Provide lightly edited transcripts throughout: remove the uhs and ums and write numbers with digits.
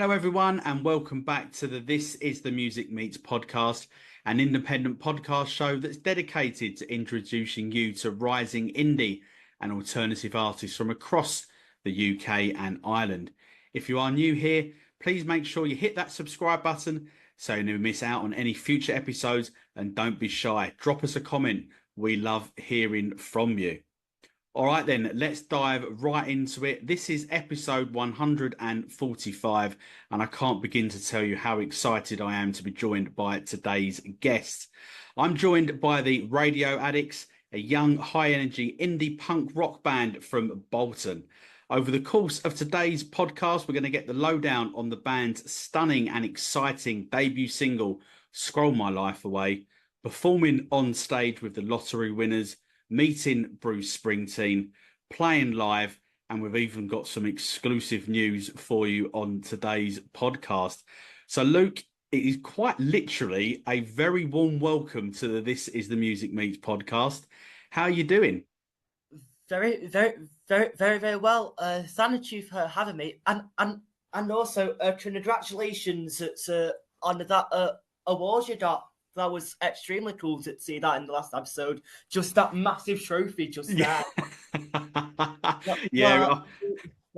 Hello, everyone, and welcome back to the This Is The Music Meets Podcast, an independent podcast show that's dedicated to introducing you to rising indie and alternative artists from across the UK and Ireland. If you are new here, please make sure you hit that subscribe button so you never miss out on any future episodes, and don't be shy. Drop us a comment. We love hearing from you. All right, then, let's dive right into it. This is episode 145, and I can't begin to tell you how excited I am to be joined by today's guest. I'm joined by the Radio Addicts, a young, high-energy indie punk rock band from Bolton. Over the course of today's podcast, we're going to get the lowdown on the band's stunning and exciting debut single, Scroll My Life Away, performing on stage with the lottery winners, meeting Bruce Springsteen, playing live, and we've even got some exclusive news for you on today's podcast. So, Luke, it is quite literally a very warm welcome to the This Is The Music Meets podcast. How are you doing? Very well. Thank you for having me, and also congratulations on that award you got. That was extremely cool to see that in the last episode. Just that massive trophy just there. Yeah.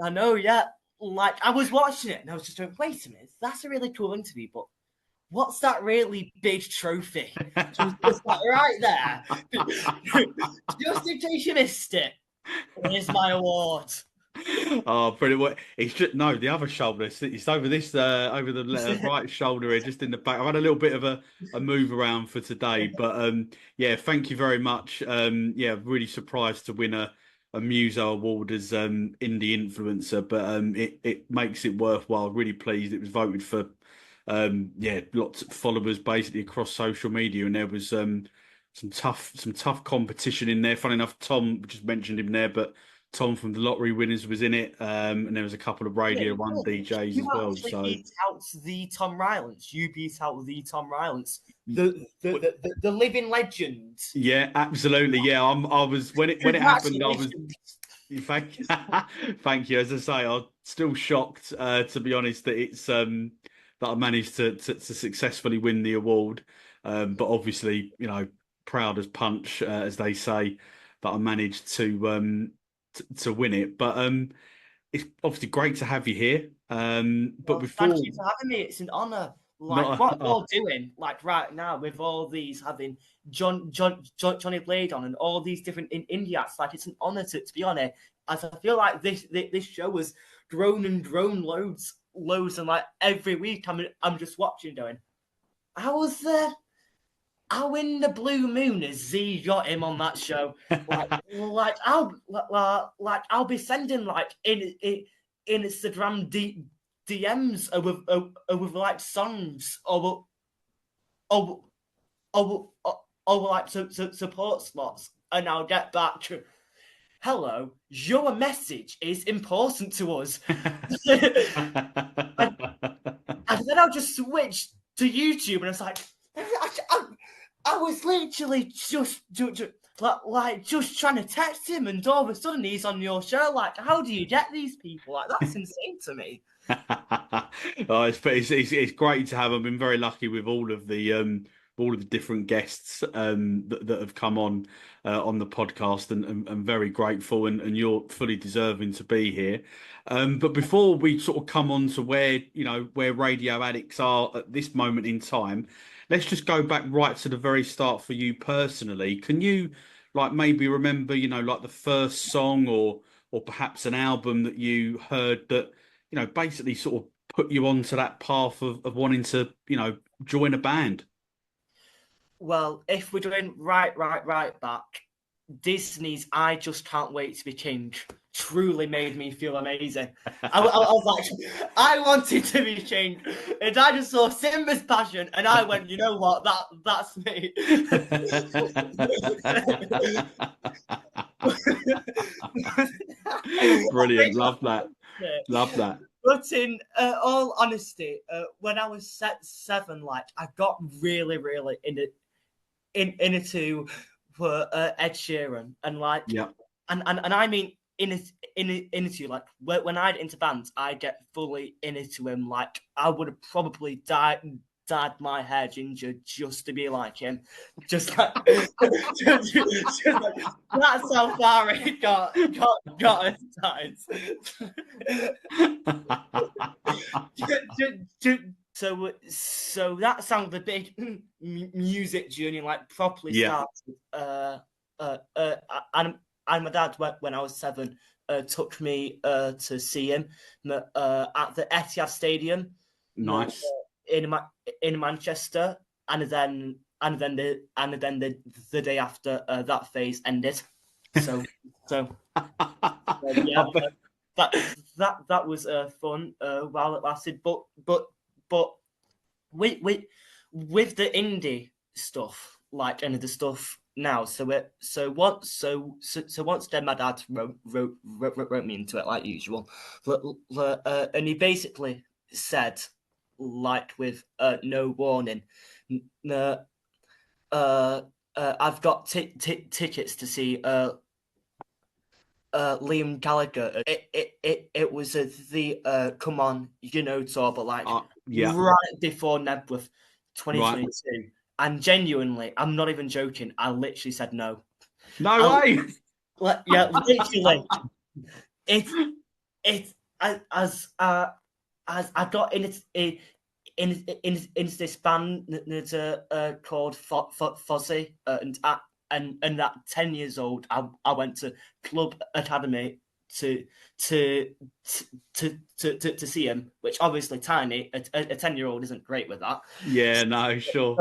I know, yeah. Like, I was watching it and I was just going, wait a minute, that's a really cool interview, but what's that really big trophy? Just like right there. Just in case you missed it, here's my award. Oh, brilliant! It's just the other shoulder. It's over this, over the right shoulder here, just in the back. I've had a little bit of a move around for today, but yeah, thank you very much. Yeah, really surprised to win a Muso award as indie influencer, but it makes it worthwhile. Really pleased. It was voted for, yeah, lots of followers basically across social media, and there was some tough competition in there. Funny enough, Tom just mentioned him there, but Tom from the Lottery Winners was in it, and there was a couple of Radio 1 DJs as well. So beat out the Tom Rylance. You beat out the Tom Rylance, the living legend. Yeah, absolutely. Yeah, I was when it happened. I was. Thank you. As I say, I'm still shocked, to be honest, that it's that I managed to successfully win the award. But obviously, you know, proud as punch, as they say, that I managed to win it. But it's obviously great to have you here. But before, thank you for having me. It's an honour. Like what you're doing, like right now, with all these having Johnny Blade on and all these different indie acts, like it's an honour to be on it. As I feel like this show has grown and grown loads, and like every week I'm just watching, going, how in the blue moon has Z got him on that show? Like I'll be sending like in Instagram DMs with like songs or like support slots, and I'll get back to, hello, your message is important to us. and then I'll just switch to YouTube, and it's like, I was literally just trying to text him, and all of a sudden he's on your show. Like, how do you get these people? Like, that's insane to me. Oh, it's great to have. I've been very lucky with all of the different guests that have come on the podcast, and very grateful, and you're fully deserving to be here. But before we sort of come on to where Radio Addicts are at this moment in time, let's just go back right to the very start for you personally. Can you like maybe remember, like the first song or perhaps an album that you heard that, basically sort of put you onto that path of wanting to, join a band? Well, if we're doing right back, Disney's I Just Can't Wait to Be King truly made me feel amazing. I was like, I wanted to be king, and I just saw Simba's passion, and I went, you know what, that's me. Brilliant, love that. But in all honesty, when I was 7, like I got really into Ed Sheeran, and like, yeah, and I mean, into like when I get into bands, I get fully into him. Like I would have probably dyed my hair ginger just to be like him. Just like, just like that's how far it got at times. So that's how the big music journey like properly started. And my dad, when I was 7, took me to see him at the Etihad Stadium. Nice. In Manchester, and then the day after that phase ended. So yeah, that was fun while it lasted. But with the indie stuff, like and the stuff now, once then my dad wrote me into it like usual, and he basically said, like with no warning, I've got tickets to see Liam Gallagher. It was the Come On You Know tour, but like right before Nebworth 2022. Right. And genuinely, I'm not even joking, I literally said no. No way. Yeah, literally. As I got into this band called Fozzy, and at 10 years old, I went to Club Academy to see him, which obviously tiny, a 10-year-old isn't great with that. Yeah, no, sure.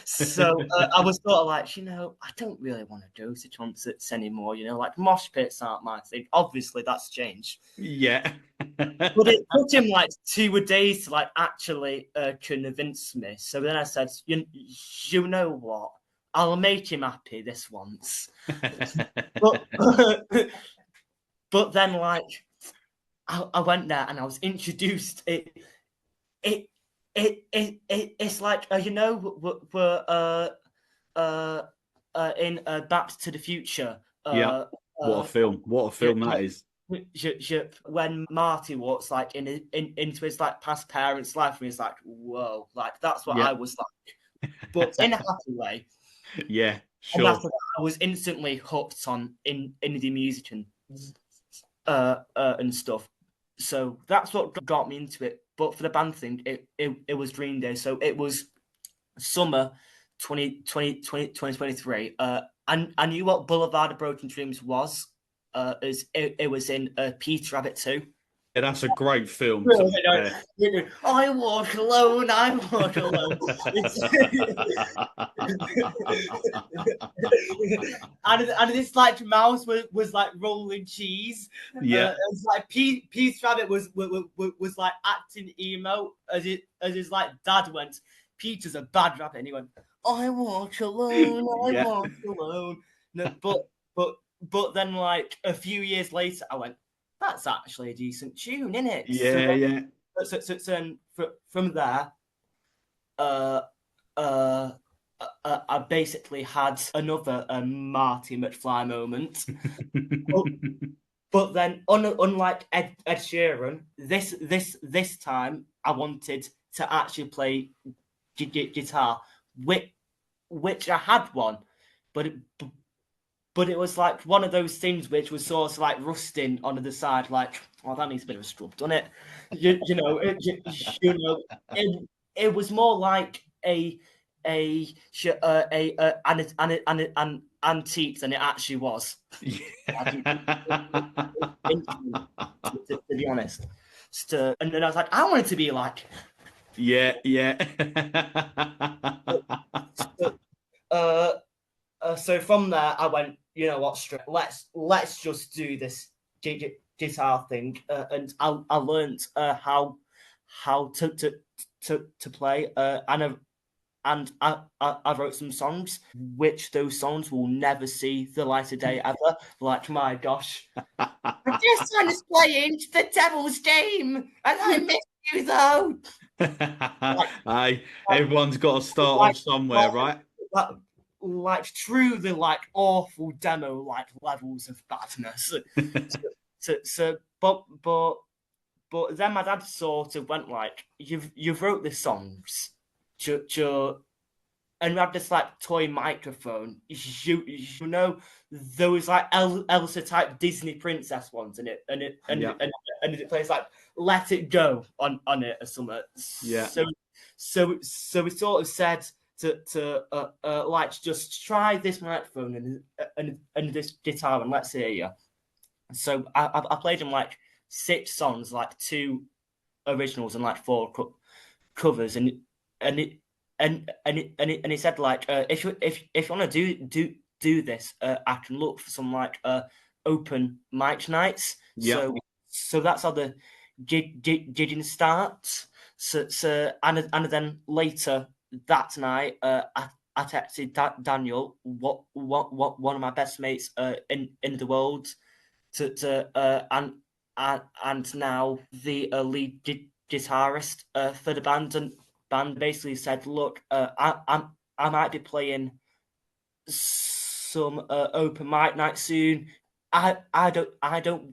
So I was sort of like, I don't really want to go to concerts anymore. Like mosh pits aren't my thing. Obviously, that's changed. Yeah. But it took him like 2 days to like actually convince me. So then I said, you know what? I'll make him happy this once. But then like I went there and I was introduced. It's like we're in Back to the Future. What a film! What a film that is. When Marty walks like into his like past parents' life, and he's like, whoa, like that's what I was like, but in a happy way. Yeah, sure. And after that, I was instantly hooked on indie music and stuff. So that's what got me into it. But for the band thing, it was Green Day. So it was summer 2023. And I knew what Boulevard of Broken Dreams was. It was in Peter Rabbit 2. Yeah, that's a great film. I walk alone. I walk alone. and this like mouse was like rolling cheese. Yeah, it's like Peter Rabbit was like acting emo as his like dad went, Peter's a bad rabbit, and he went, I walk alone. I walk alone. No, but then like a few years later, I went, that's actually a decent tune, isn't it? Yeah. So from there, I basically had another Marty McFly moment. but then, unlike Ed Sheeran, this time I wanted to actually play guitar, which I had one, but it was like one of those things which was sort of like rusting on the side, like, oh, that needs a bit of a scrub, doesn't it? It was more like an antique than it actually was. To be honest, and then I was like, I want it to be like, yeah. So from there, I went, you know what, let's just do this guitar thing, and I learned how to play, and I wrote some songs, which those songs will never see the light of day ever. Like, my gosh, this one is playing the devil's game, and I miss you though. Everyone's got to start off somewhere, right? like truly like awful demo like levels of badness. But then my dad sort of went like, you've wrote the songs, and we had this like toy microphone. You know those like Elsa type Disney princess ones, and it plays like Let It Go on it or something. Yeah. So we sort of said to like just try this microphone and this guitar and let's hear you. So I played him like 6 songs, like 2 originals and like 4 covers, and he said like if you want to do this, I can look for some like open mic nights. Yeah. So that's how the gigging starts. So and then later that night, I texted Daniel, what one of my best mates in the world, and now the lead guitarist for the band, and band basically said, look, I might be playing some open mic night soon. I don't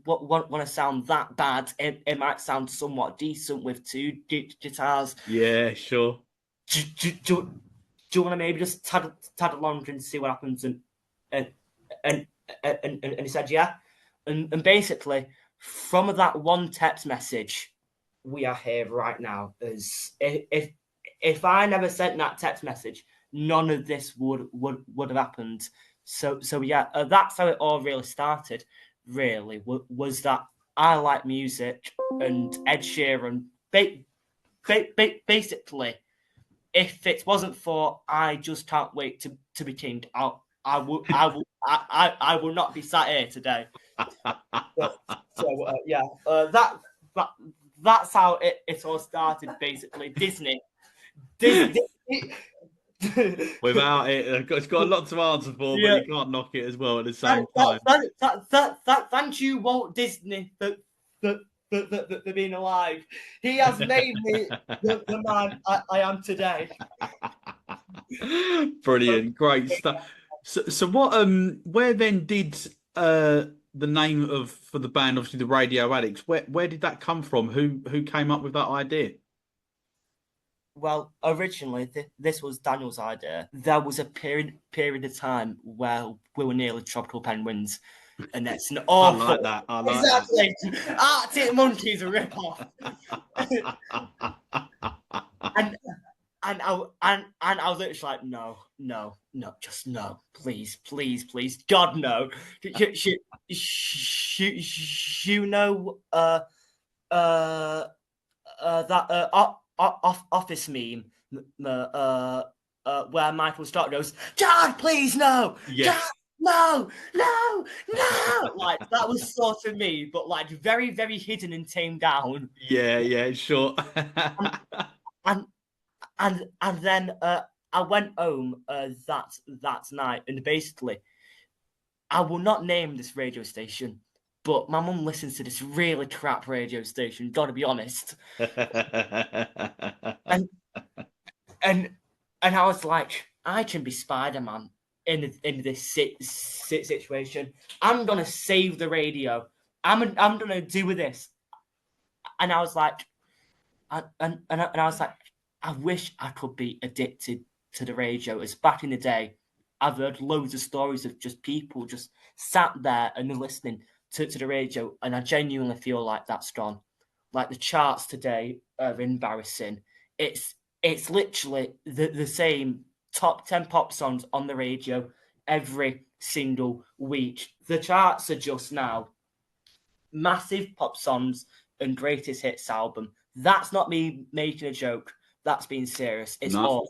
want to sound that bad. It might sound somewhat decent with 2 guitars. Yeah, sure. Do you want to maybe just tad along and see what happens? And he said yeah. And basically from that one text message, we are here right now. As if I never sent that text message, none of this would have happened. So yeah, that's how it all really started. Really, was that I like music, and Ed Sheeran. Basically, if it wasn't for I Just Can't Wait to Be King, I will not be sat here today. That's how it all started. Basically, Disney. Without it, it's got a lot to answer for, but you can't knock it as well at the same time. Thank you, Walt Disney, for being alive. He has made me the man I am today. Brilliant, great stuff. So what? Where then did the name for the band, obviously the Radio Addicts? Where did that come from? Who came up with that idea? Well, originally this was Daniel's idea. There was a period of time where we were nearly tropical penguins, and that's an awful. I like that. I like exactly. That. Arctic Monkeys a rip-off. and I was literally like, no, just no, please, God, no. You know, that office meme where Michael Stark goes, John, please, no. Yes. John, no. Like, that was sort of me, but like very, very hidden and tamed down. Yeah, sure. and then I went home that night, and basically, I will not name this radio station, but my mum listens to this really crap radio station, gotta be honest. and I was like, I can be Spider-Man in this situation. I'm gonna save the radio. I'm gonna do with this. And I was like, I was like, I wish I could be addicted to the radio. As back in the day, I've heard loads of stories of just people just sat there and listening to the radio, and I genuinely feel like that's gone. Like, the charts today are embarrassing. It's literally the same top 10 pop songs on the radio every single week. The charts are just now massive pop songs and greatest hits album. That's not me making a joke. That's being serious. It's awful.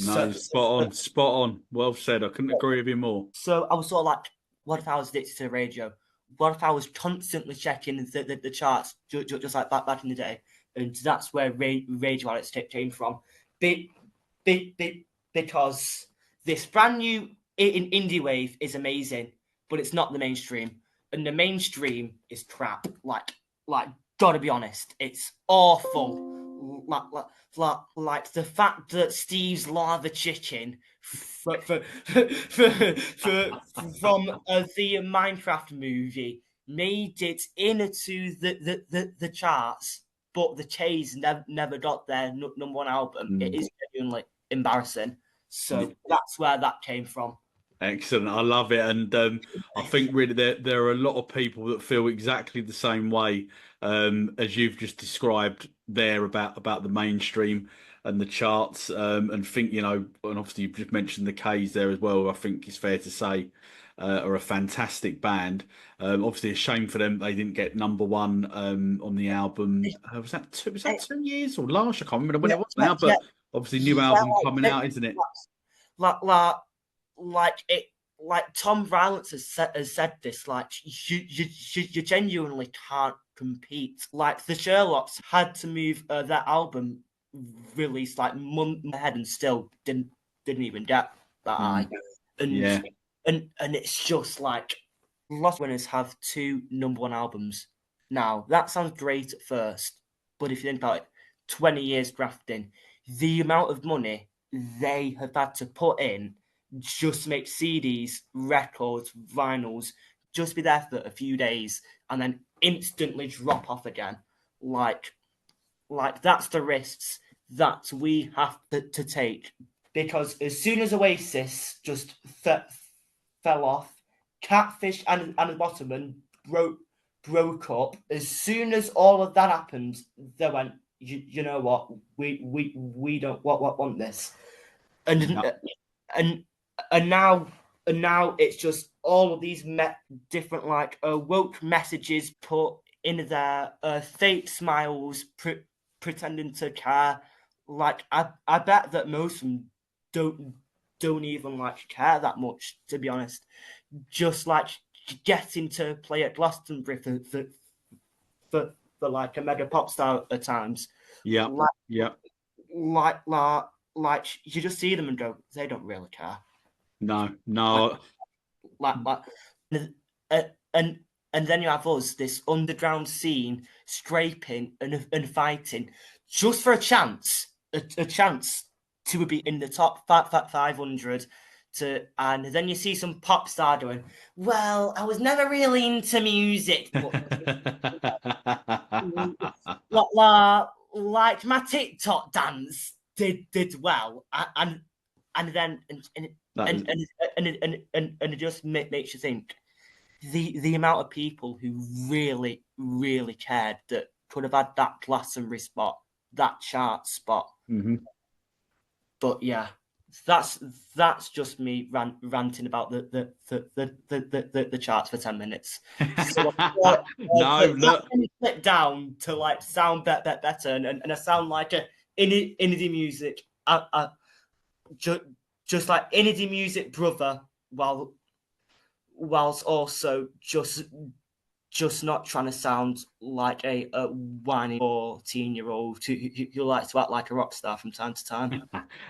No, spot on. Well said. I couldn't agree with you more. So I was sort of like, what if I was addicted to the radio? What if I was constantly checking the charts, just like back in the day? And that's where Radio Addicts came from. Because this brand new indie wave is amazing, but it's not the mainstream. And the mainstream is crap. Like, gotta be honest, it's awful. like the fact that Steve's Lava Chicken from the Minecraft movie made it into the charts, but the Chase never got their number one album. It is genuinely embarrassing. So that's where that came from. Excellent. I love it. And I think really there are a lot of people that feel exactly the same way as you've just described there about the mainstream and the charts, and think, and obviously you've just mentioned the K's there as well. I think it's fair to say are a fantastic band. Obviously a shame for them they didn't get number one on the album. Was that 2 years or last? I can't remember when it was now, but obviously new album coming out, isn't it? Like Tom Rowlands has said this, like you genuinely can't compete. Like the Sherlocks had to move their album release like month ahead and still didn't even get that high. And it's just like Lost Winners have 2 number one albums. Now that sounds great at first, but if you think about it, 20 years grafting, the amount of money they have had to put in just to make CDs, records, vinyls, just be there for a few days and then instantly drop off again. Like that's the risks that we have to take. Because as soon as Oasis just fell off, Catfish and Bottom broke up, as soon as all of that happened, they went, you know what, we don't want this. And now it's just all of these different woke messages put in there, fake smiles, pretending to care. Like I bet that most of them don't even care that much, to be honest. Just getting to play at Glastonbury for like a mega pop star at times. Yeah. Like you just see them and go, they don't really care. No. And then you have us, this underground scene, scraping and fighting just for a chance to be in the top 500. And then you see some pop star doing, well, I was never really into music, but like my TikTok dance did well, and it just makes you think the amount of people who really, really cared that could have had that Glastonbury spot, that chart spot. Mm-hmm. But yeah, that's just me ranting about the charts for 10 minutes. So look, clip down to sound better, and I sound like a indie music, just like indie music brother, whilst also just not trying to sound like a whiny 14-year-old who likes to act like a rock star from time to time.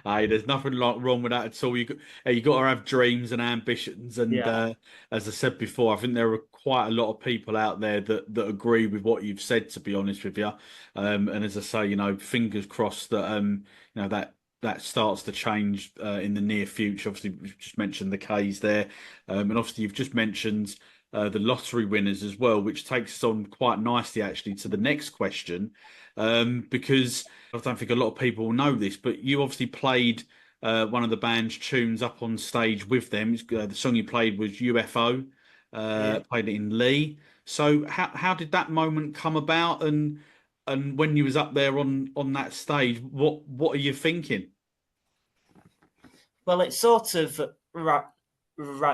Hey, there's nothing wrong with that at all. You got to have dreams and ambitions, and as I said before, I think there are quite a lot of people out there that agree with what you've said, to be honest with you. And as I say, fingers crossed that that starts to change in the near future. Obviously, we've just mentioned the K's there, and obviously you've just mentioned the lottery winners as well, which takes us on quite nicely actually to the next question, because I don't think a lot of people know this, but you obviously played one of the band's tunes up on stage with them. The song you played was UFO, played it in Lee. So how did that moment come about, and when you was up there on that stage, what are you thinking? Well, it's sort of right.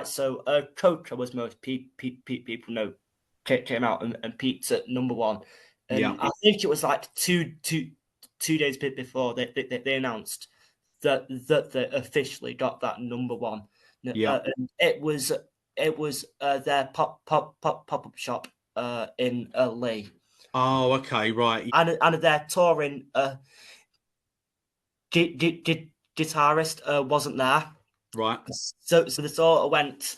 So Coca, was most people know, came out and peaked at number one. And I think it was like two days before they announced that they officially got that number one. And it was their pop up shop in Lee. Oh, okay, right. And their touring guitarist wasn't there. Right. So they sort of went,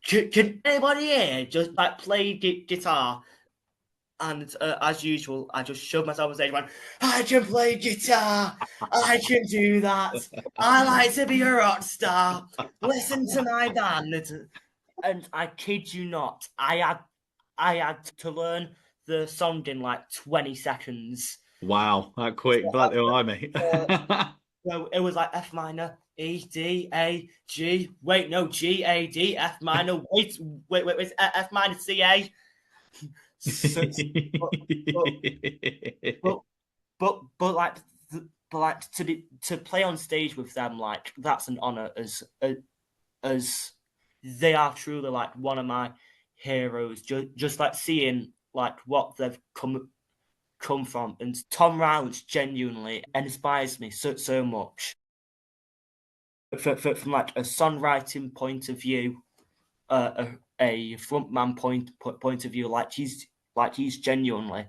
can anybody here just play guitar? And as usual, I just shoved myself on stage and went, I can play guitar. I can do that. I like to be a rock star. Listen to my band. And I kid you not, I had to learn the song in like 20 seconds. Wow, that quick. Bloody hell, mate. So it was like F minor, E, D, A, G. Wait, no, G, A, D, F minor. Wait, F minor, C, A. So, but like to play on stage with them, like that's an honor, as they are truly like one of my heroes. Just like seeing like what they've come from, and Tom Rowlands genuinely inspires me so much. From like a songwriting point of view, a frontman point of view, like he's genuinely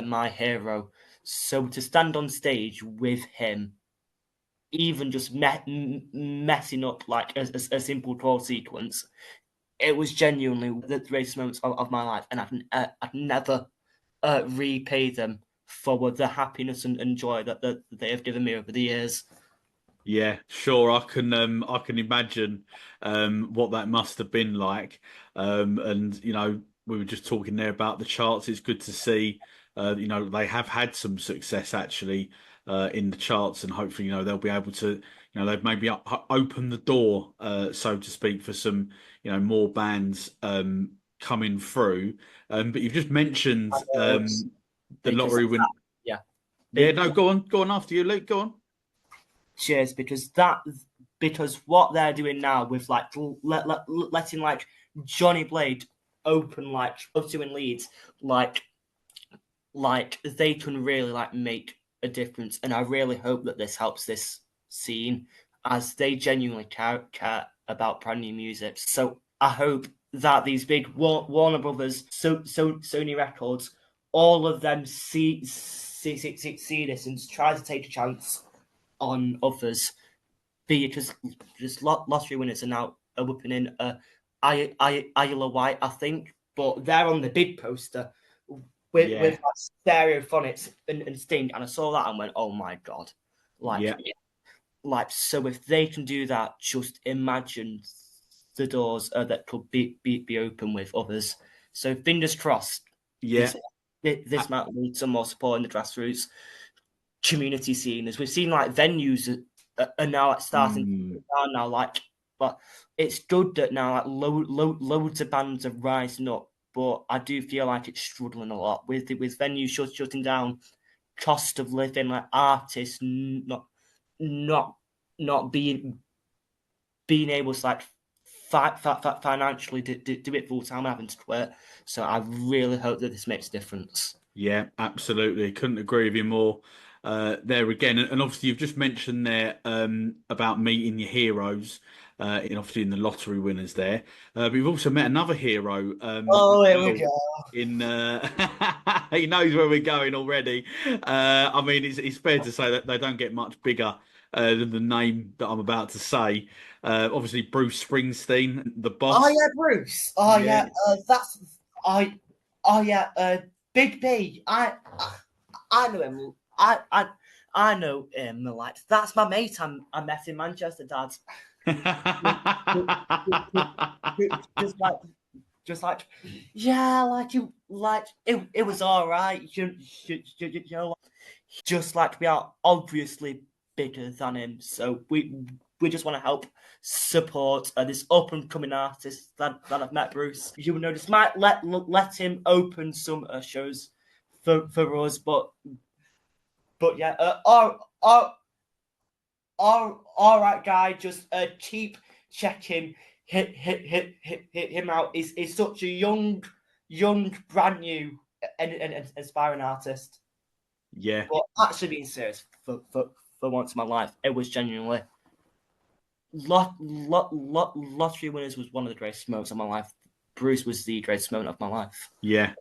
my hero. So to stand on stage with him, even just messing up like a simple chord sequence, it was genuinely the greatest moments of my life, and I'd never repay them for the happiness and joy that they have given me over the years. Yeah, sure. I can imagine what that must have been like. And we were just talking there about the charts. It's good to see they have had some success actually in the charts, and hopefully they'll be able to they've maybe open the door so to speak for some more bands coming through. But you've just mentioned the lottery win. Yeah. Yeah, no, go on after you, Luke. Go on. Cheers, because what they're doing now with like letting like Johnny Blade open like doing leads, like they can really like make a difference, and I really hope that this helps this scene, as they genuinely care about brand new music. So I hope that these big Warner Brothers, Sony Records, all of them see this and try to take a chance on others, be it just lottery winners are now whipping in Isle of Wight, I think, but they're on the big poster with Stereophonics and Sting, and I saw that and went, oh my god, so if they can do that, just imagine the doors that could be open with others. So fingers crossed. Yeah, this might lead to more support in the grassroots community scene, as we've seen like venues are now like starting now, like, but it's good that now like loads of bands are rising up, but I do feel like it's struggling a lot with venues shutting down, cost of living, like artists not being able to like financially do it full time, having to quit. So I really hope that this makes a difference. Yeah, absolutely. Couldn't agree with you more. There again, and obviously you've just mentioned there about meeting your heroes, obviously in the lottery winners there. But you've also met another hero. Here we go. He knows where we're going already. I mean, it's fair to say that they don't get much bigger than the name that I'm about to say. Obviously, Bruce Springsteen, the boss. Oh yeah, Bruce. Oh yeah, Big B. I know him. I know him. Like, that's my mate. I met in Manchester, Dad. just like, yeah, like you, like it was all right. You know, just like we are obviously bigger than him, so we just want to help support this up and coming artist that I've met, Bruce. You know, just might let him open some shows for us, but yeah, all right, guy. Just keep checking him out. He's such a young, brand new and aspiring artist. Yeah. But actually, being serious for once in my life, it was genuinely. Lottery winners was one of the greatest moments of my life. Bruce was the greatest moment of my life. Yeah,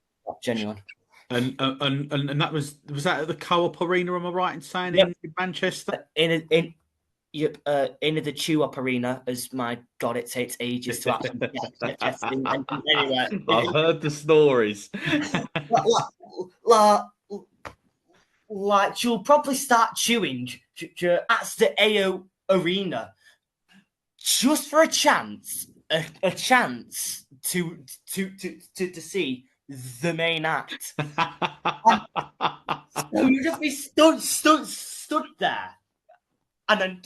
genuine. And that was that at the Co-op Arena? Am I right in saying in Manchester? In the Chew-Up Arena, as my God, it takes ages to actually get anywhere. I've heard the stories. like you'll probably start chewing at the AO Arena just for a chance to see the main act. So you just be stood there, and then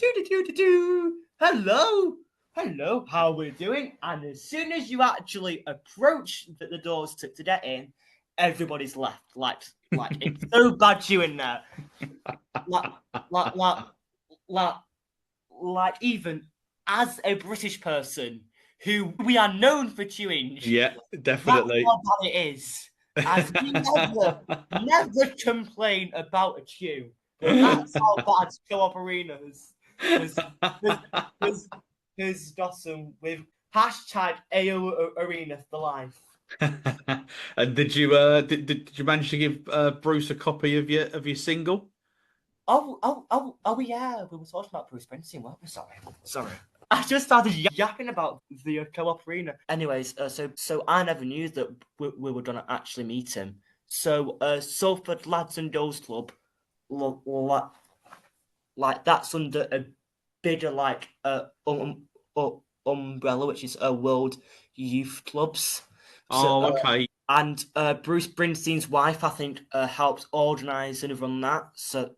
hello, how we doing? And as soon as you actually approach the doors to get in, everybody's left. Like it's so bad chewing there. Like even as a British person who we are known for chewing. Yeah, definitely. That's how bad it is. As we never complain about a chew. That's how bad Co-op Arena has gotten with hashtag AO Arena for life. And did you manage to give Bruce a copy of your single? Oh yeah, we were talking about Bruce Springsteen, weren't we? Sorry. I just started yapping about the Co-op Arena. Anyways, so I never knew that we were gonna actually meet him. So Salford Lads and Does Club, like that's under a bigger like umbrella, which is World Youth Clubs. So, okay. And Bruce Springsteen's wife, I think, helped organise and run that. So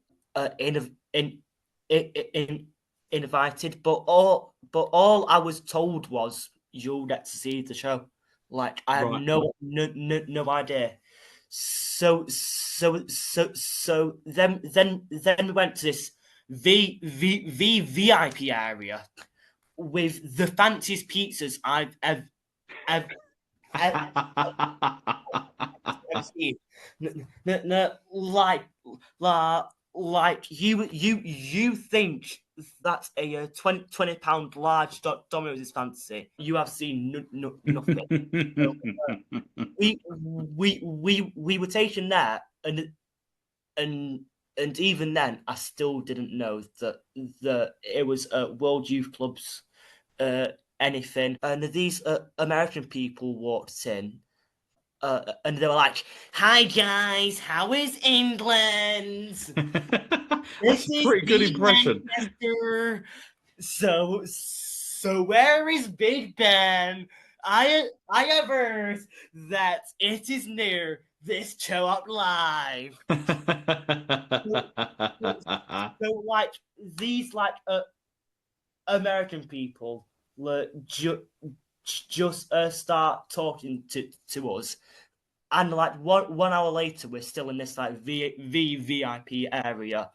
invited, but all I was told was you'll get to see the show. Like I have no idea. So then we went to this VIP area with the fanciest pizzas I've ever seen. Like you think that's a £20 large Domino's fancy. You have seen nothing. We were taken there, and even then, I still didn't know that it was World Youth Clubs, anything. And these American people walked in. And they were like, "Hi guys, how is England?" That's a pretty good impression. So where is Big Ben? I have heard that it is near this Co-op Live. So like these American people just start talking to us, and like 1 hour later we're still in this like VIP area,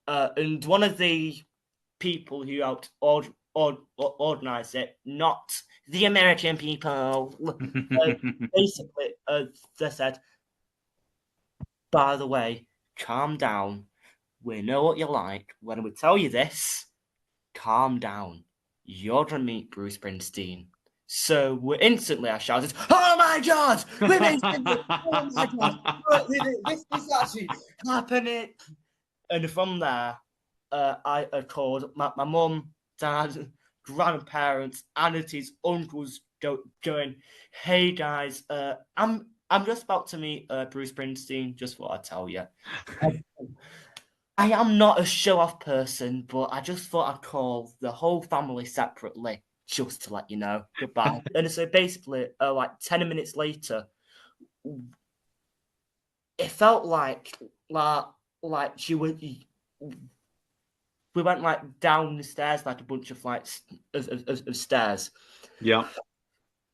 and one of the people who helped organize it, not the American people, basically they said, by the way, calm down, we know what you're like. When we tell you this, calm down, you're gonna meet Bruce Springsteen. So instantly I shouted, "Oh my God! Oh my God! This is actually happening!" And from there, I called my mum, dad, grandparents, aunties, uncles, going, "Hey guys, I'm just about to meet Bruce Springsteen. Just thought I'd tell you. I am not a show-off person, but I just thought I'd call the whole family separately." Just to let you know, goodbye. And so basically, like 10 minutes later, it felt like you were. We went like down the stairs, like a bunch of flights of stairs. Yeah.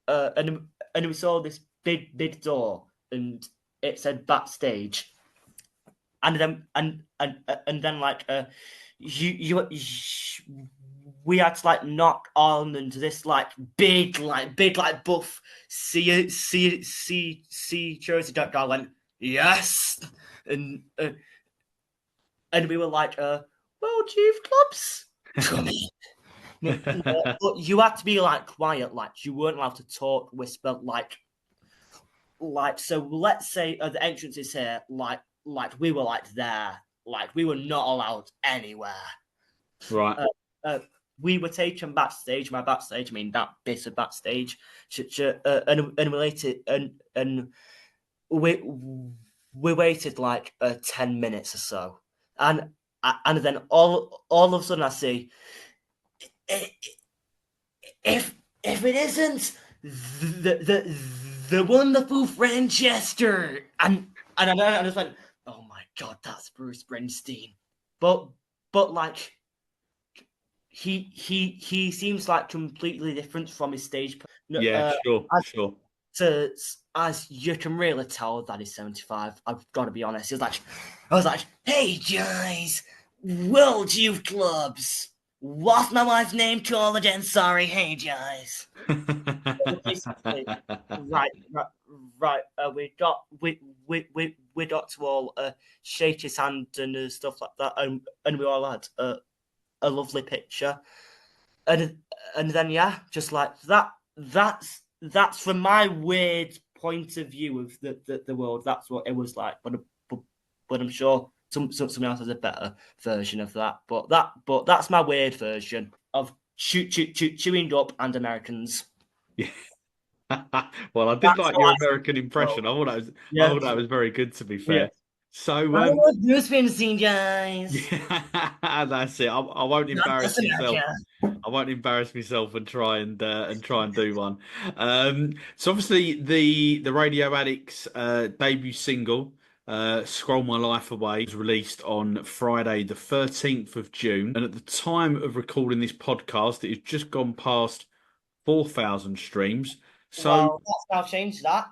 And we saw this big door, and it said backstage. And then like we had to like knock on into this like big buff security guy went, "Yes," and we were like, "World Youth Clubs, come in." But you had to be like quiet, like you weren't allowed to talk, whisper, like so. Let's say the entrance is here, like we were like there, like we were not allowed anywhere. Right. We were taken backstage. My backstage, I mean that bit of backstage, and related, and we waited like 10 minutes or so, and then all of a sudden I see, if it isn't the wonderful Francesca, and I just went, oh my god, that's Bruce Springsteen. But like he seems like completely different from his stage. Sure. As you can really tell that he's 75. I've got to be honest. I was like, hey guys, World Youth Clubs. What's my wife's name called again? Sorry, hey guys. Right. We got to all shake his hand and stuff like that, and we all had a lovely picture, and then just like that. That's from my weird point of view of the world. That's what it was like, but I'm sure someone else has a better version of that. But that's my weird version of chewing up and Americans. Yeah. Well, I did like your American impression. I thought that was very good, to be fair. Yeah. So, I love Bruce Springsteen, guys. Yeah, that's it. I won't embarrass myself. I won't embarrass myself and try and do one. So obviously the Radio Addicts debut single, "Scroll My Life Away," was released on Friday, the 13th of June, and at the time of recording this podcast, it has just gone past 4,000 streams. So well, that's now changed that.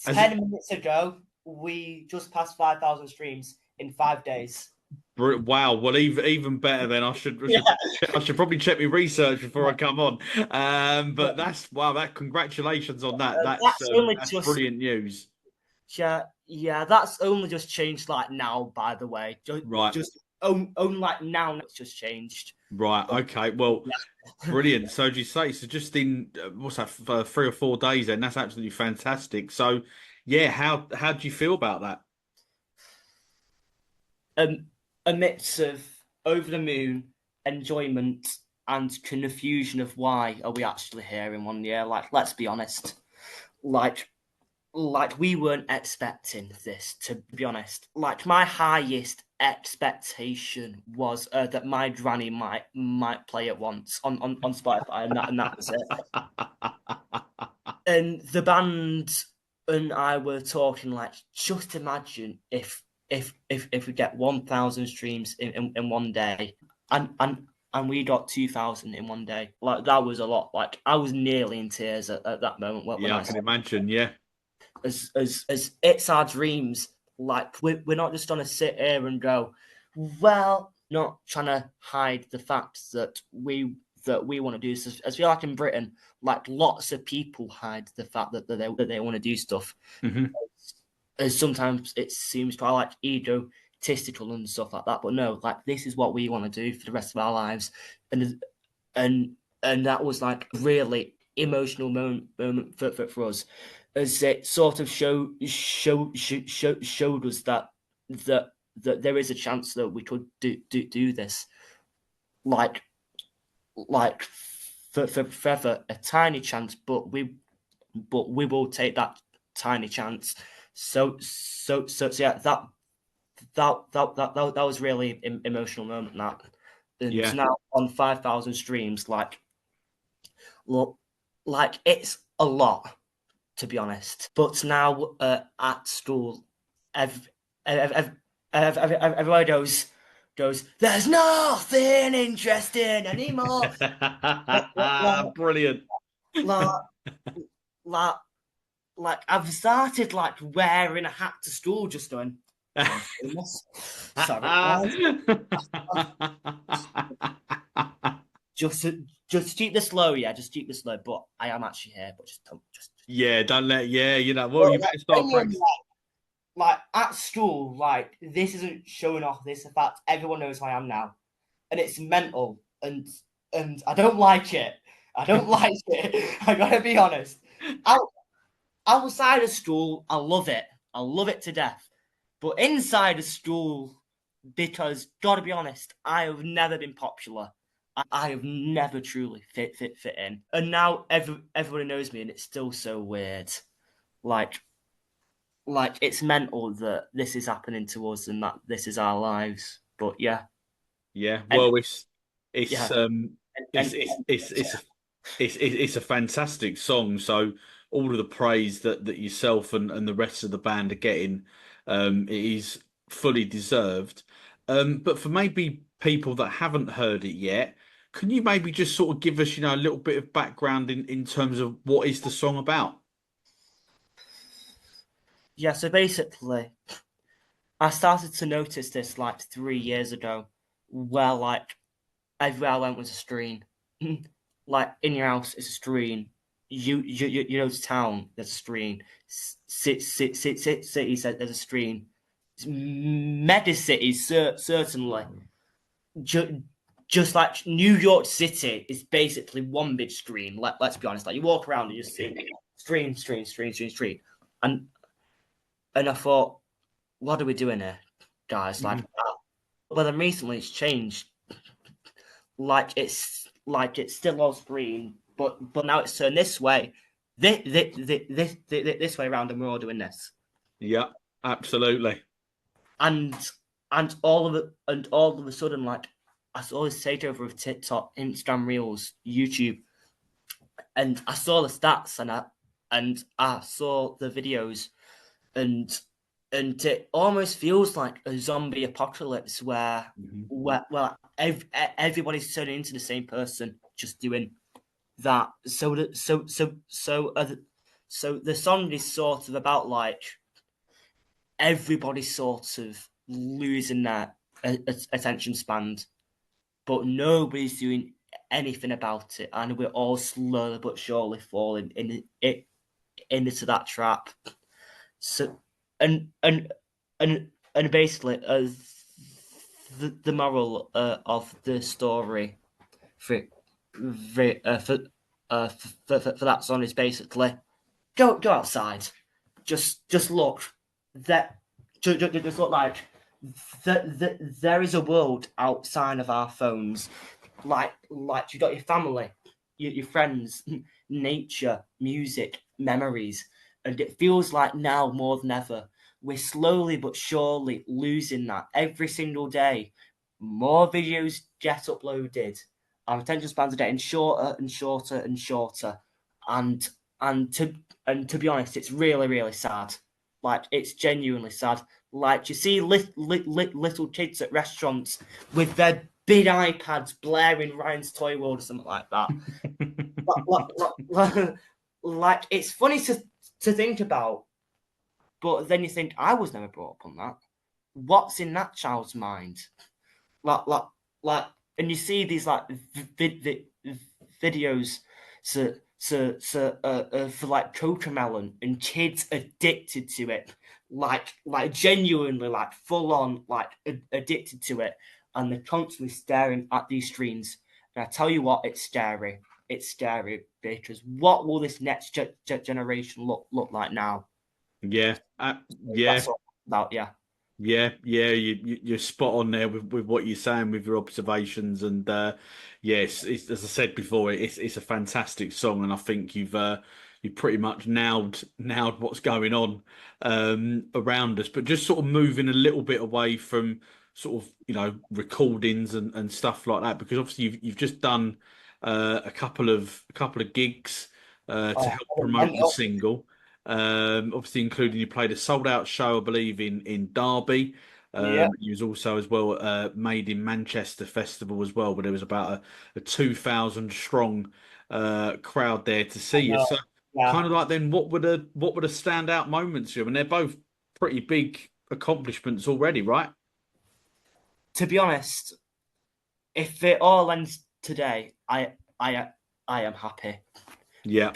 10 minutes ago, we just passed 5,000 streams in 5 days. Wow! Well, even better then. I should probably check my research before I come on. But that's wow! Congratulations on that. That's brilliant news. Yeah. That's only just changed like now. By the way, right. Just like now, it's just changed. Right. Okay. Well, brilliant. So, do you say so? Just in what's that? 3 or 4 days. Then that's absolutely fantastic. So, yeah. How do you feel about that? A mix of over the moon, enjoyment, and confusion of why are we actually here in 1 year? Like, let's be honest. Like we weren't expecting this, to be honest. Like, my highest expectation was that my granny might play it once on Spotify, and that was it. And the band and I were talking, like, just imagine if we get 1,000 streams in 1 day, and we got 2,000 in 1 day, like, that was a lot. Like, I was nearly in tears at that moment. When I can imagine. Yeah, as it's our dreams. Like, we're not just gonna sit here and go, well, not trying to hide the fact that we want to do this. I feel like in Britain, like, lots of people hide the fact that they want to do stuff. Mm-hmm. As sometimes it seems quite like egotistical and stuff like that, but no, like, this is what we want to do for the rest of our lives, and that was like a really emotional moment for us, as it sort of showed us that there is a chance that we could do this, like for forever, a tiny chance, but we will take that tiny chance. So yeah, that was really emotional moment. That, and yeah. Now on 5,000 streams, like it's a lot, to be honest. But now at school, everybody goes, there's nothing interesting anymore. Brilliant. Like I've started like wearing a hat to school, just going, sorry, just keep this low, just keep this low. But I am actually here, but don't let you better start practicing. Like at school, like, this isn't showing off. This is a fact. Everyone knows who I am now, and it's mental, and I don't like it. I gotta be honest. Outside of school, I love it. I love it to death. But inside of school, because, gotta be honest, I have never been popular. I have never truly fit in. And now everybody knows me, and it's still so weird. Like like it's mental that this is happening to us and that this is our lives. But yeah, Yeah. and Well, it's yeah, um it's and it's it's it's it's a fantastic song. So all of the praise that yourself and the rest of the band are getting, it is fully deserved. But for maybe people that haven't heard it yet, can you maybe just sort of give us, a little bit of background in terms of what is the song about? yeah. So basically, I started to notice this like 3 years ago, where like everywhere I went was a stream. Like in your house, it's a stream. You know, to town, there's a stream. City said there's a stream. Mega cities, certainly. Just like New York City is basically one big stream. Let's be honest. Like you walk around and you see stream. And I thought, what are we doing here, guys? Like, well, then recently it's changed. Like it's still on screen, but now it's turned this way, this way around, and we're all doing this. Yeah, absolutely. And all of a sudden, like I saw this takeover of TikTok, Instagram Reels, YouTube, and I saw the stats, and I saw the videos, and it almost feels like a zombie apocalypse where everybody's turning into the same person, just doing that. So the song is sort of about like everybody sort of losing their attention span, but nobody's doing anything about it, and we're all slowly but surely falling into that trap. So and basically, the moral of the story for that song is basically go outside, just look that just look like there is a world outside of our phones, like you got your family, your friends, nature, music, memories. And it feels like now more than ever, we're slowly but surely losing that every single day. More videos get uploaded. Our attention spans are getting shorter and shorter and shorter. And to be honest, it's really, really sad. Like, it's genuinely sad. Like, you see little kids at restaurants with their big iPads blaring Ryan's Toy World or something like that. like, it's funny to think about, but then you think, I was never brought up on that. What's in that child's mind? Like, and you see these like videos, for like Cocomelon, and kids addicted to it, like genuinely, like full on, like addicted to it, and they're constantly staring at these screens. And I tell you what, it's scary. It's scary because what will this next generation look like now? Yeah, yeah. That's what it's about, yeah. Yeah, you're spot on there with what you're saying with your observations, and yes, as I said before, it's a fantastic song, and I think you pretty much nailed what's going on around us. But just sort of moving a little bit away from sort of recordings and stuff like that, because obviously you've just done a couple of gigs to help promote the single. Obviously, including you played a sold out show, I believe, in Derby. Yeah. You was also as well Made in Manchester festival as well, but there was about a 2,000 strong crowd there to see you. So Yeah. kind of like then, what were the standout moments for you? I mean, they're both pretty big accomplishments already, right? To be honest, if it all ends today, I am happy. Yeah.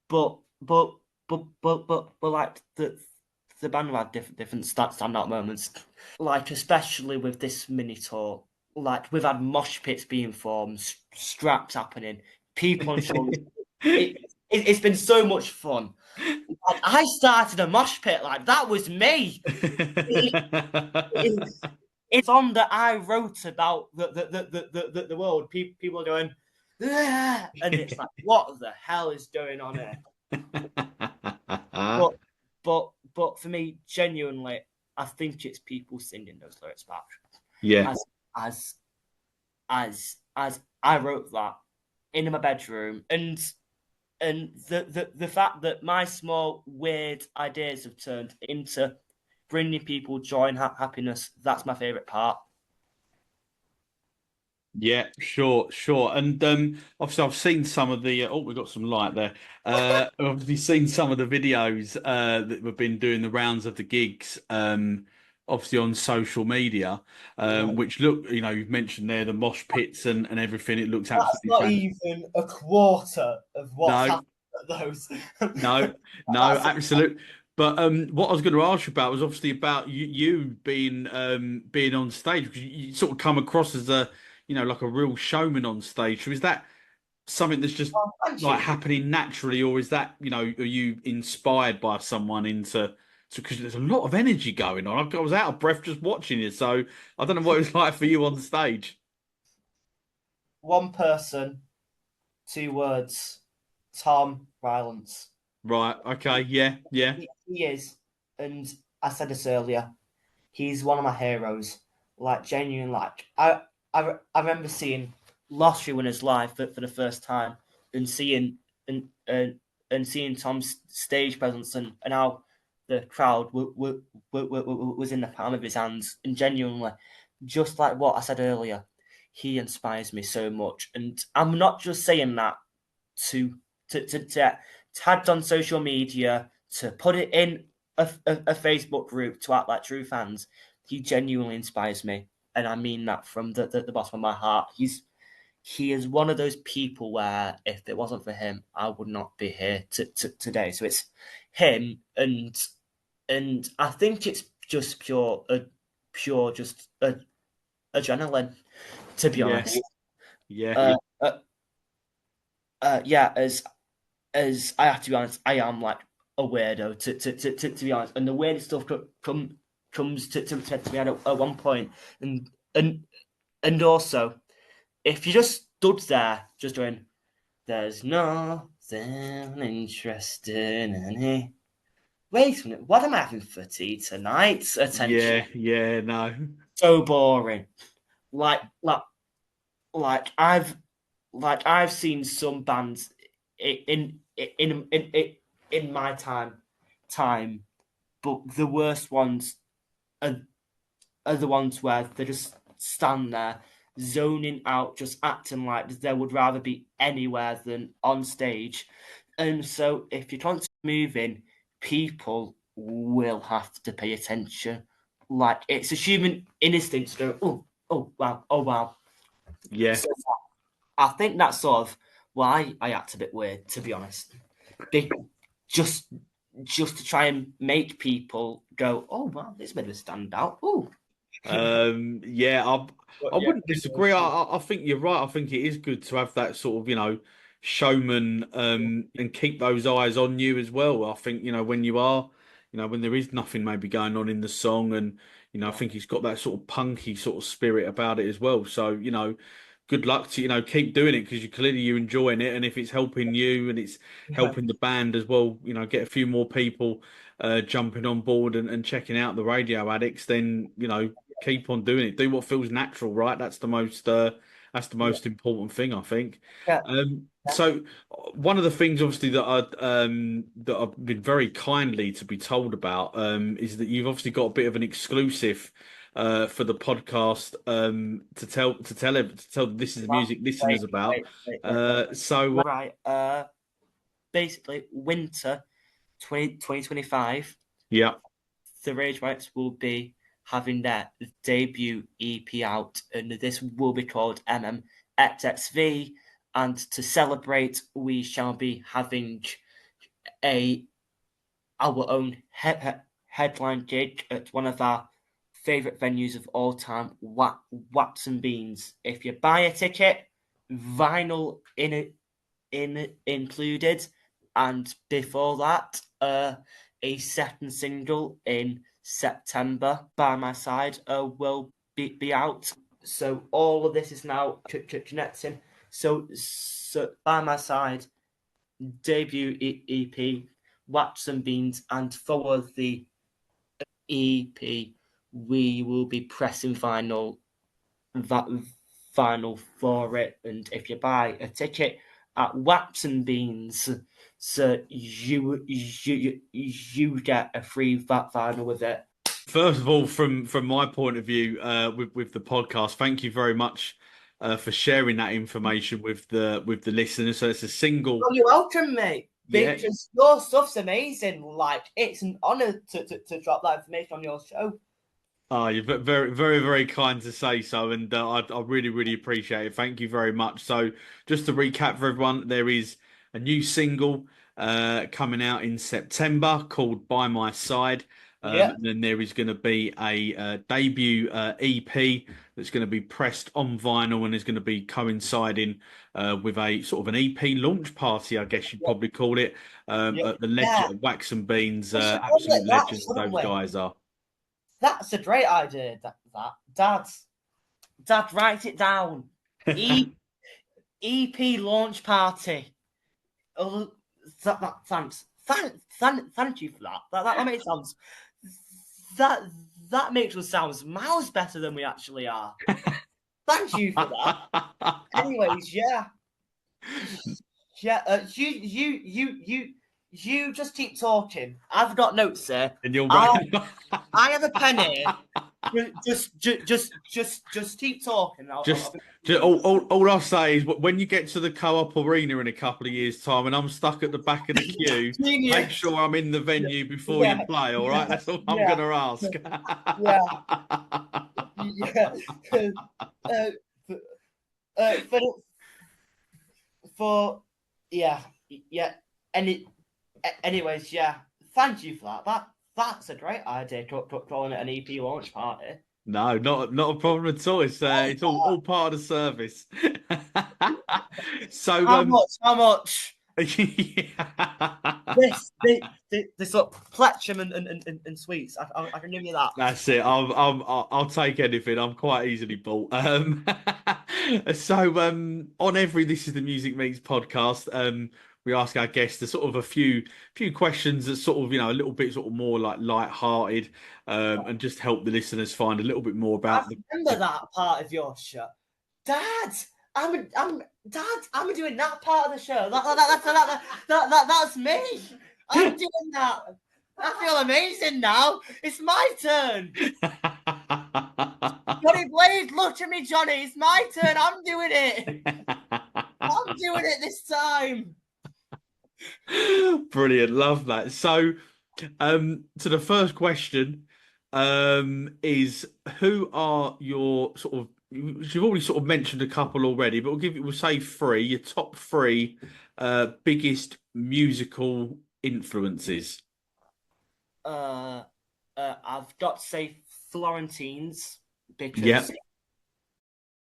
But like the band have had different standout moments, like especially with this mini tour. Like we've had mosh pits being formed, straps happening, people on shoulders. It's been so much fun. Like, I started a mosh pit, like that was me. It's on that I wrote about the world. People are going, and it's like, what the hell is going on here? But for me, genuinely, I think it's people singing those lyrics back. Yeah. As I wrote that in my bedroom, and the fact that my small weird ideas have turned into bringing people joy and happiness, that's my favourite part. Yeah, sure. And obviously I've seen some of the we've got some light there. I've obviously seen some of the videos that have been doing the rounds of the gigs, obviously on social media, which look, you've mentioned there the mosh pits and everything. It looks That's absolutely not fantastic. even a quarter of what's No, happened at those. no, absolutely. But what I was going to ask you about was obviously about you being on stage, because you sort of come across as a like a real showman on stage. So is that something that's just Thank like you. happening naturally, or is that are you inspired by someone into? Because there's a lot of energy going on. I was out of breath just watching it, so I don't know what it was like for you on stage. One person, 2 words. Tom Rylance. Right. Okay. Yeah. Yeah. He is, and I said this earlier. He's one of my heroes. Like genuine. Like I remember seeing Lottery Winners live for the first time, and seeing and seeing Tom's stage presence and how the crowd was in the palm of his hands, and genuinely, just like what I said earlier, he inspires me so much. And I'm not just saying that to tagged on social media, to put it in a Facebook group to act like true fans. He genuinely inspires me, and I mean that from the bottom of my heart. He is one of those people where if it wasn't for him, I would not be here today. So it's him, and I think it's just pure adrenaline, to be Yeah. honest. Yeah. Yeah, as I have to be honest, I am like a weirdo to be honest, and the weird stuff comes to me at one point, and also if you just stood there just doing, there's nothing interesting in it. Wait a minute, what am I having for tea tonight? Attention, Yeah. Yeah. No. so boring. Like like like I've seen some bands in my time, but the worst ones are, are the ones where they just stand there zoning out, just acting like they would rather be anywhere than on stage. And so if you're trying to move in, people will have to pay attention. Like it's a human instinct to go, oh wow. Yeah. So I think that's sort of why I act a bit weird, to be honest. Big, just to try and make people go, oh wow, this is a bit of a standout. Oh, Yeah, I yeah, wouldn't disagree. I think you're right. I think it is good to have that sort of, showman, and keep those eyes on you as well. I think, when you are, when there is nothing maybe going on in the song, and, I think he's got that sort of punky sort of spirit about it as well. So, good luck to, keep doing it, because you're enjoying it. And if it's helping you and it's helping the band as well, get a few more people jumping on board and checking out the Radio Addicts, then, keep on doing it. Do what feels natural, right? That's the most important thing, I think. yeah. So one of the things, obviously, that I've been very kindly to be told about, is that you've obviously got a bit of an exclusive for the podcast, to tell This Is the Music listeners about. So Right. Basically, winter 2025, yeah, the Rage Rights will be having their debut EP out, and this will be called MMXXV. And to celebrate, we shall be having our own headline gig at one of our favourite venues of all time, Wax and Beans. If you buy a ticket, vinyl included, and before that, a second single in September, By My Side, will be out. So all of this is now connecting. So By My Side, debut EP, Wax and Beans, and for the EP, we will be pressing vinyl for it. And if you buy a ticket at Wax and Beans, so you get a free vinyl with it. First of all, from my point of view, with the podcast, thank you very much for sharing that information with the listeners. So it's a single. Oh, you're welcome, mate. Because your stuff's amazing. Like, it's an honour to drop that information on your show. Oh, you're very, very, very kind to say so, and I really, really appreciate it. Thank you very much. So, just to recap for everyone, there is a new single coming out in September called "By My Side." And then there is going to be a debut EP that's going to be pressed on vinyl and is going to be coinciding with a sort of an EP launch party, I guess you'd probably call it. At the legend, Wax and Beans, absolute legends those guys are. That's a great idea. Dad, write it down. EP launch party. Oh, thanks. Thank you for that. That makes sense. That makes us sound miles better than we actually are. Thank you for that. Anyways, yeah. You just keep talking. I've got notes there. And you're right. I have a pen here. Just keep talking. All I'll say is when you get to the Co-op Arena in a couple of years' time and I'm stuck at the back of the queue, make sure I'm in the venue before you play, all right? That's all I'm going to ask. Anyways, thank you for that. That's a great idea, calling it an EP launch party. No, not a problem at all. It's all part of the service. So how much? This look, plectrum and sweets. I can give you that. That's it. I'll take anything. I'm quite easily bought. So on every This Is the Music Meets podcast, we ask our guests sort of a few questions that sort of, a little bit sort of more like light-hearted, and just help the listeners find a little bit more about. Remember that part of your show, Dad. I'm doing that part of the show. That's me. I'm doing that. I feel amazing now. It's my turn. Johnny Blaze, look at me, Johnny. It's my turn. I'm doing it. I'm doing it this time. Brilliant, love that. So, to the first question, is who are your sort of? You've already sort of mentioned a couple already, but we'll say three. Your top three biggest musical influences. I've got to say Florentines because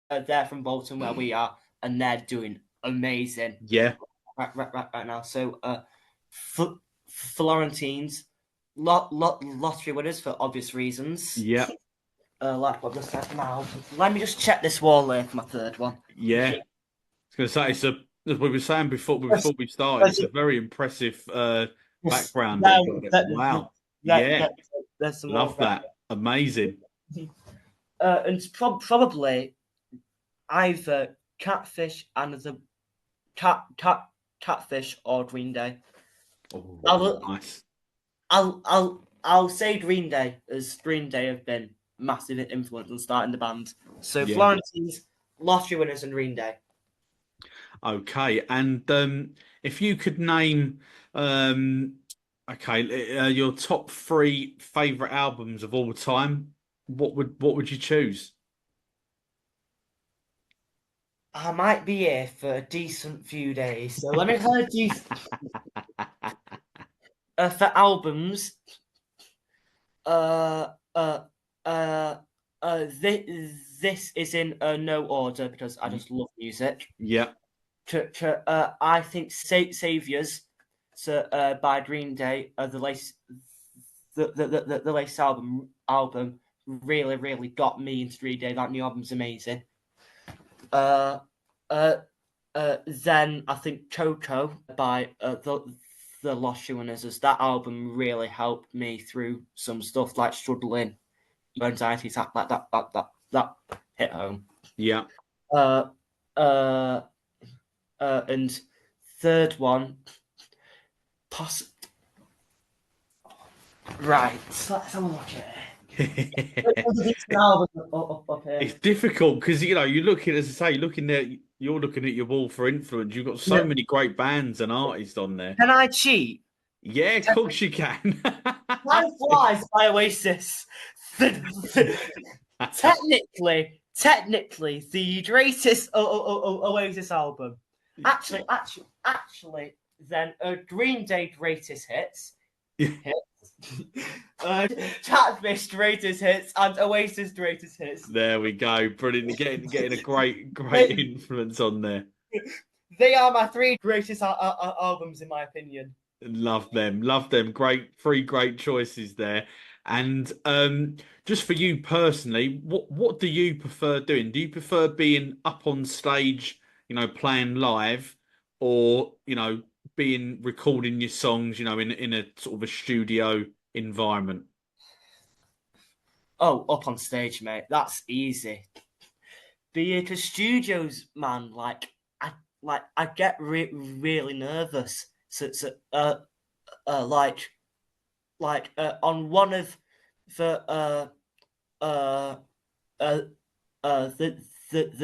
they're from Bolton where we are, and they're doing amazing. Yeah. Right now. So, Florentines, lottery winners for obvious reasons. Yeah. Like what I just said now. Let me just check this wall there for my third one. Yeah. I was going to say, as we were saying before we started, it's a very impressive background. Wow. There's some love that. Amazing. And probably either Catfish and the Catfish or Green Day. Oh, nice. I'll say Green Day, as Green Day have been massive influence on starting the band. So Florentines, lottery winners, and Green Day. Okay, and if you could name, your top three favorite albums of all time, what would you choose? I might be here for a decent few days, so let me tell you. For albums, this is in no order because I just love music. Yeah. I think Saviors, by Green Day, the latest album really got me into Green Day. That new album's amazing. Then I think Coco by the Lost Winners. That album really helped me through some stuff like struggling, anxiety attack, like that hit home. Yeah. And third one, right. So let's have a look at it. It's difficult because you're looking, as I say, you're looking at your wall for influence. You've got so many great bands and artists on there. Can I cheat? Yeah, of course you can. Time Flies by Oasis. Technically, the greatest Oasis album. Actually, then Green Day greatest hits. Catfish greatest hits and Oasis greatest hits. There we go, brilliant. Getting a great influence on there. They are my three greatest albums, in my opinion. Love them. Three great choices there. And just for you personally, what do you prefer doing? Do you prefer being up on stage, playing live, or being recording your songs, in a sort of a studio environment? Oh, up on stage, mate. That's easy. Because studios, man, I get really nervous. So on one of the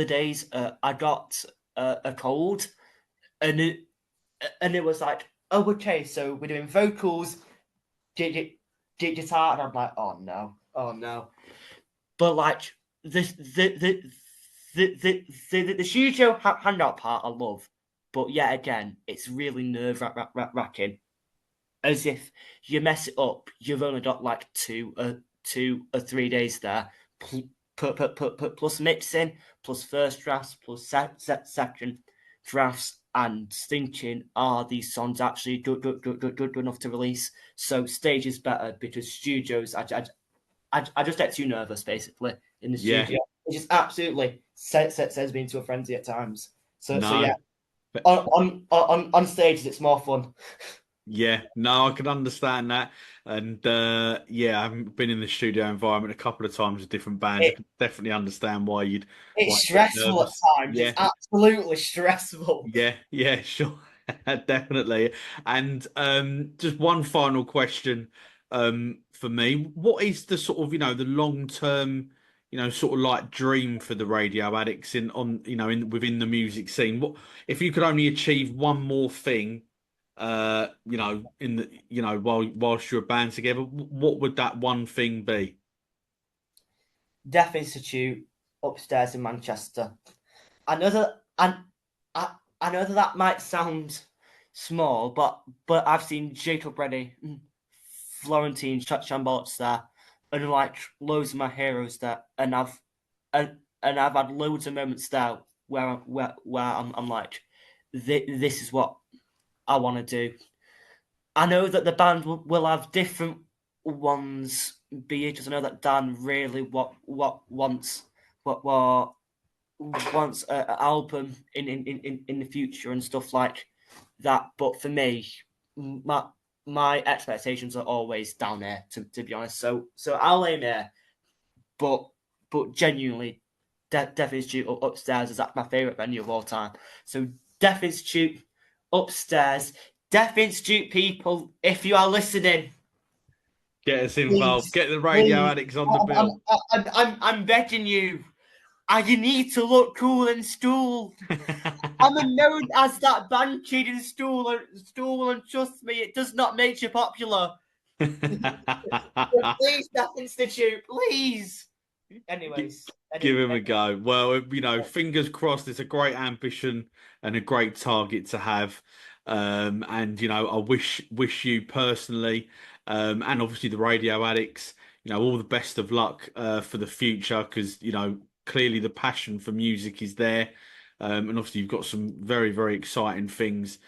days I got a cold, and it was like, oh, okay, so we're doing vocals, guitar, and I'm like, oh no. But like the studio hangout part I love, but yet again it's really nerve-wracking. As if you mess it up, you've only got like 2 or 3 days there, plus mixing, plus first drafts, plus second drafts, and thinking, are these songs actually good enough to release? So stage is better, because studios, I just get too nervous basically in the studio. Yeah. It just absolutely sends me into a frenzy at times. So yeah, on stages it's more fun. Yeah, no, I can understand that. And I've been in the studio environment a couple of times with different bands. I can definitely understand why you'd. It's stressful at times. Yeah. It's absolutely stressful. Yeah, sure. Definitely. And just one final question for me. What is the sort of, the long-term, sort of like dream for the Radio Addicts within the music scene? What if you could only achieve one more thing? Whilst you're a band together, what would that one thing be? Deaf Institute upstairs in Manchester. I know that might sound small, but I've seen Jacob Reddy, Florentine Chambers there, and like loads of my heroes there, and I've had loads of moments there where I'm like, this is what I want to do. I know that the band will have different ones, because I know that Dan really wants an album in the future and stuff like that. But for me, my expectations are always down there, to be honest. So I'll aim there, but genuinely, Deaf Institute upstairs is my favourite venue of all time. So Deaf Institute upstairs. Deaf Institute people, if you are listening, get us involved. Please, get the Radio Addicts on the bill. I'm begging you. You need to look cool and stool. I'm known as that band kid in stool, and trust me, it does not make you popular. Please, Deaf Institute, please. Anyways, give him a go. Well, fingers crossed. It's a great ambition and a great target to have. And I wish you personally, and obviously the Radio Addicts, all the best of luck for the future, because clearly the passion for music is there, and obviously you've got some very, very exciting things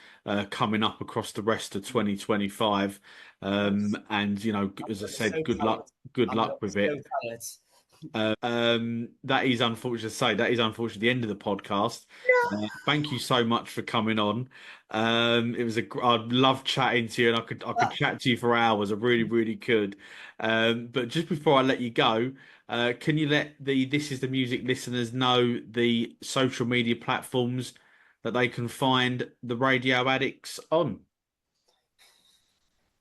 coming up across the rest of 2025. And as I said, good luck with it. That is unfortunate to say. That is unfortunately the end of the podcast. Thank you so much for coming on. I loved chatting to you, and I could chat to you for hours. I really, really could. But just before I let you go, can you let the This Is the Music listeners know the social media platforms that they can find the Radio Addicts on?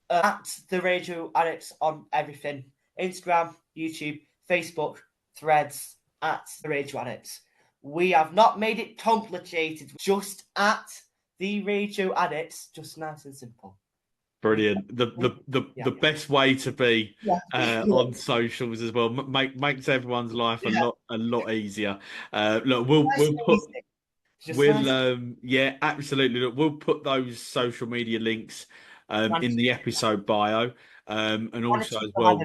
At the Radio Addicts on everything: Instagram, YouTube, Facebook, Threads. At the Radio Addicts. We have not made it complicated. Just at the Radio Addicts. Just nice and simple. Brilliant. The best way to be on socials as well. Makes everyone's life a lot easier. Look, absolutely. Look, we'll put those social media links in the episode bio, and also as well.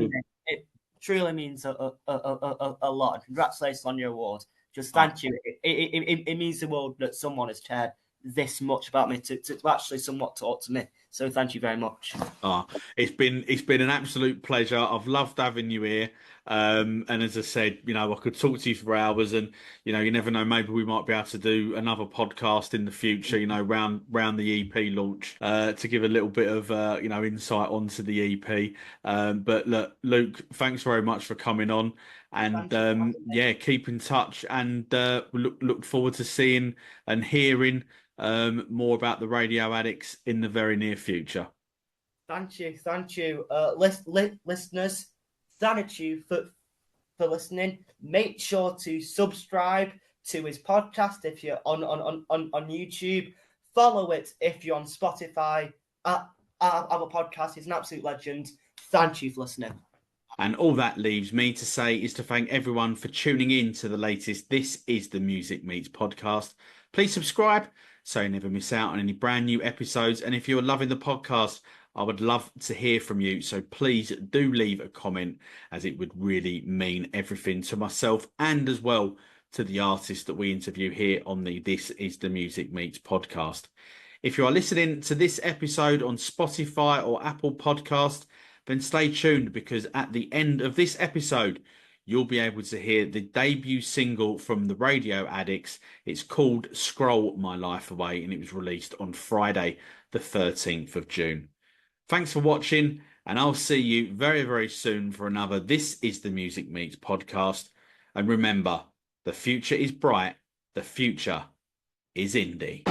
It truly means a lot. Congratulations on your award. Just thank you. It means the world that someone has cared this much about me to actually somewhat talk to me. So thank you very much. It's been an absolute pleasure. I've loved having you here. And as I said, I could talk to you for hours, and you never know, maybe we might be able to do another podcast in the future, round the EP launch, to give a little bit of insight onto the EP. But look, Luke, thanks very much for coming on, and keep in touch, and look forward to seeing and hearing more about the Radio Addicts in the very near future. Thank you. Listeners, thank you for listening. Make sure to subscribe to his podcast if you're on YouTube. Follow it if you're on Spotify. Our podcast. He's an absolute legend. Thank you for listening. And all that leaves me to say is to thank everyone for tuning in to the latest This Is the Music Meets podcast. Please subscribe so you never miss out on any brand new episodes. And if you're loving the podcast, I would love to hear from you. So please do leave a comment, as it would really mean everything to myself and as well to the artists that we interview here on the This Is the Music Meets podcast. If you are listening to this episode on Spotify or Apple Podcast, then stay tuned, because at the end of this episode, you'll be able to hear the debut single from the Radio Addicts. It's called Scroll My Life Away, and it was released on Friday, the 13th of June. Thanks for watching, and I'll see you very, very soon for another This Is the Music Meets podcast. And remember, the future is bright, the future is indie.